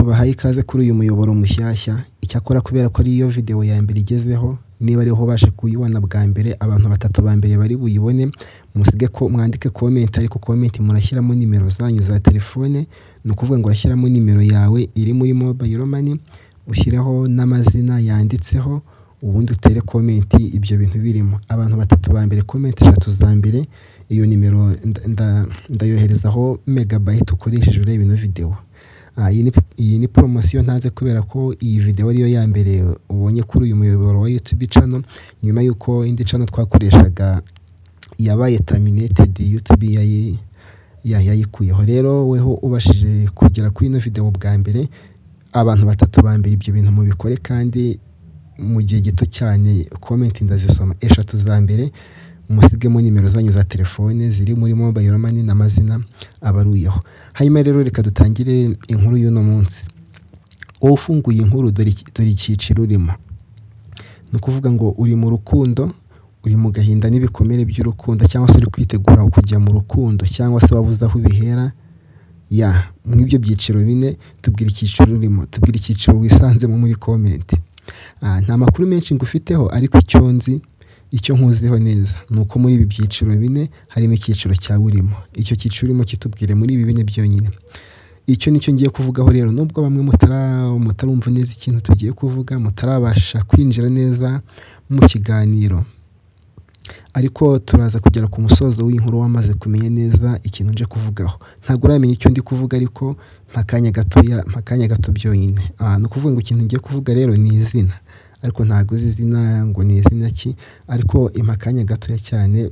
tubahaye ikaze kuri uyu muyoboro mushyashya, icyakora kubera ko ariyo video ya mbere igezeho, niba ariho ubashe kuyibona bwa mbere, abantu 3 ba mbere bari buyibone, mwandike comment, ariko comment murashyiramo nimero zanyu za telefone, ni ukuvuga ngo urashyiramo nimero yawe iri muri mobile money, ushyireho n'amazina yanditseho, ubundi utere comment ibyo bintu birimo. Abantu 3 ba mbere, comment 3 za mbere, iyo nimero ndayoherezaho megabyte ukoresheje ureba ino video. Iyi ni promotion ntanze kubera ko iyi video ariyo ya mbere ubonye kuri uyu muyoboro wa YouTube channel, nyuma yuko indi channel twakoreshaga yabaye terminated, YouTube yayikuyeho. Rero weho ubashije kugera kuri ino video bwa mbere, abantu 3 ba mbere ibyo bintu mubikore kandi mu gihe gito cyane. Comment ndazisoma 3 za mbere, musigemo nimero zanyu za telefone ziri muri mobile money n'amazina abaruyeho. Hanyuma rero reka dutangire inkuru y'uno munsi. Wowe ufunguye inkuru dore icyiciro urimo, ni ukuvuga ngo uri mu rukundo, uri mu gahinda n'ibikomere by'urukundo, cyangwa se uri kwitegura kujya mu rukundo, cyangwa se wabuze aho ubihera. Mw'ibyo byiciro bine tubwira icyiciro urimo, tubwira icyiciro wisanzemo muri comment. Nta makuru menshi ngufiteho, ariko icyo nkuziho neza ni uko muri ibi byiciro bine harimo icyiciro cyawe urimo. Icyo cyiciro urimo kitubwire muri ibi bine byonyine. Icyo nicyo ngiye kuvugaho rero, nubwo bamwe mutarumva neza ikintu tugiye kuvuga, mutarabasha kwinjira neza mu kiganiro, ariko turaza kugera ku musozo w'inkuru wamaze kumenya neza ikintu nje kuvugaho. Ntabwo uramenya icyo ndi kuvuga, ariko mpakanya gato byonyine. Ni ukuvuga ngo ikintu ngiye kuvuga rero ni izina, ariko ntabwo uzi izina ngo ni izina ki, ariko impakanya gatoya cyane,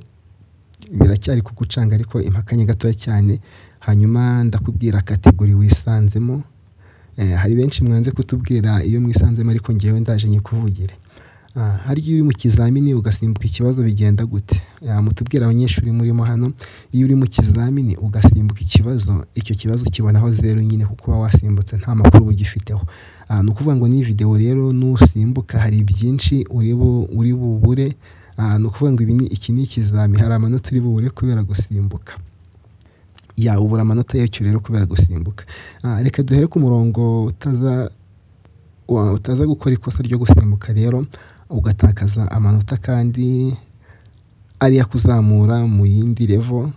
biracyari kugucanga, ariko impakanya gatoya cyane, hanyuma ndakubwira kategori wisanzemo. Hari benshi mwanze kutubwira iyo mwisanzemo, ariko ngewe ndaje nyikuvugire. Hari iyo uri mu kizamini ugasimbuka ikibazo bigenda gute? Mutubwira abanyeshuri murimo hano, iyo uri mu kizamini ugasimbuka ikibazo, icyo kibazo kibonaho 0 nyine, kuko uba wasimbutse nta makuru ugifiteho. Ni ukuvuga ngo ni video rero, nusimbuka hari byinshi uri bubure. Ni ukuvuga ngo iki ni ikizami, hari amanota uri bubure kubera gusimbuka. Ubura amanota y'icyo rero kubera gusimbuka. Reka duhere ku murongo utaza gukora ikosa ryo gusimbuka rero ugatakaza amanota kandi ariya kuzamura mu yindi level.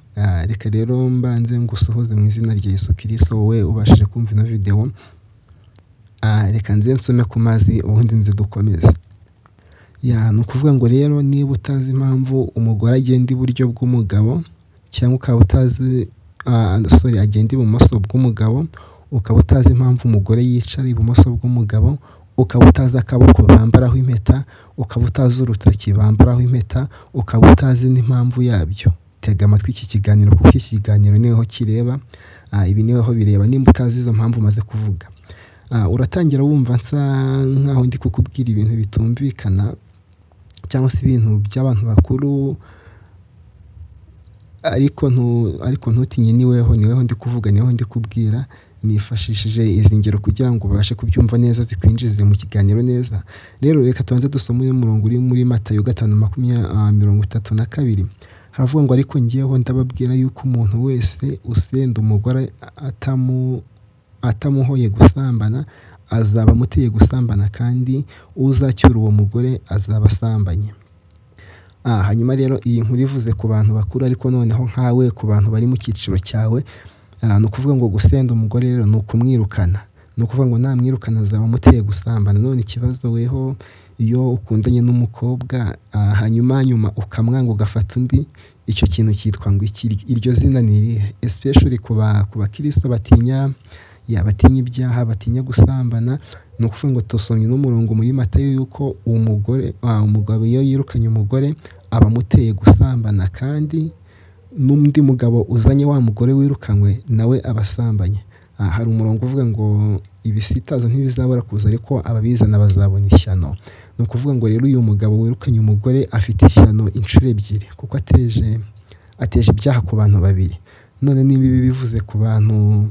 Reka rero mbanze ngusuhuze mu izina rya Yesu Kristo, wowe ubashije kumva ino video. Reka nze nsome ku mazi ubundi nze dukomeze. Ni ukuvuga ngo rero, niba utazi impamvu umugore agenda iburyo bw'umugabo, cyangwa ukaba utazi agenda ibumoso bw'umugabo, ukaba utazi impamvu umugore yicara ibumoso bw'umugabo, ukaba utazi akaboko bambaraho impeta, ukaba utazi urutoki bambaraho impeta, ukaba utazi n'impamvu yabyo, tega amatwi iki kiganiro, kuko iki kiganiro niho kireba. Ibi niho bireba, nimba utazi izo mpamvu maze kuvuga. Uratangira wumva nsa nkaho ndi kukubwira ibintu bitumvikana, cyangwa se ibintu by'abantu bakuru, ariko ntutinye, niweho ndi kuvuga, niweho ndi kubwira. Nifashishije izi ngero kugira ngo ubashe kubyumva neza, zikwinjize mu kiganiro neza. Rero reka tubanze dusome umurongo uri muri Matayo 5:32. Haravuga ngo, ariko ngeweho ndababwira yuko umuntu wese usenda umugore atamuhoye gusambana azaba amuteye gusambana, kandi uzacyura uwo mugore azaba asambanye. Hanyuma rero iyi nkuru ivuze ku bantu bakuru, ariko noneho nkawe ku bantu bari mu cyiciro cyawe, ni ukuvuga ngo gusenda umugore rero ni ukumwirukana. Ni ukuvuga ngo namwirukana azaba amuteye gusambana. None ikibazo weho, iyo ukundanye n'umukobwa hanyuma ukamwanga ugafata undi, icyo kintu cyitwa ngo iki? Iryo zina ni irihe? Especially ku bakristo batinya ibyaha, batinya gusambana. Ni ukuvuga ngo tusomye n'umurongo muri Matayo yuko umugabo iyo yirukanye umugore aba amuteye gusambana, kandi n'undi mugabo uzanye wa mugore wirukanywe nawe abasambanye. Hari umurongo uvuga ngo ibisitaza ntibizabura kuza, ariko ababizana bazabona ishyano. Ni ukuvuga ngo rero uyu mugabo wirukanye umugore afite ishyano inshuro ebyiri, kuko ateje ibyaha ku bantu babiri. None niba ibi bivuze ku bantu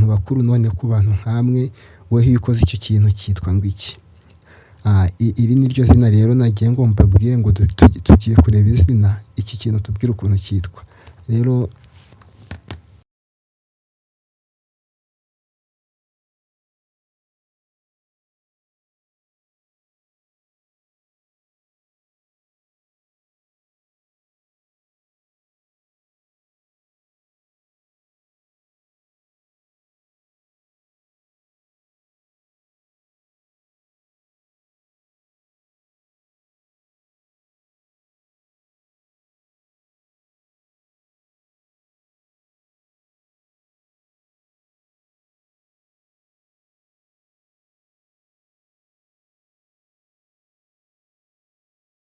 bakuru, none ku bantu nkamwe, weho iyo ukoze icyo kintu cyitwa ngo iki? Iri ni ryo zina rero nagiye ngo mbabwire ngo tugiye kureba izina, iki kintu tubwire ukuntu cyitwa. Rero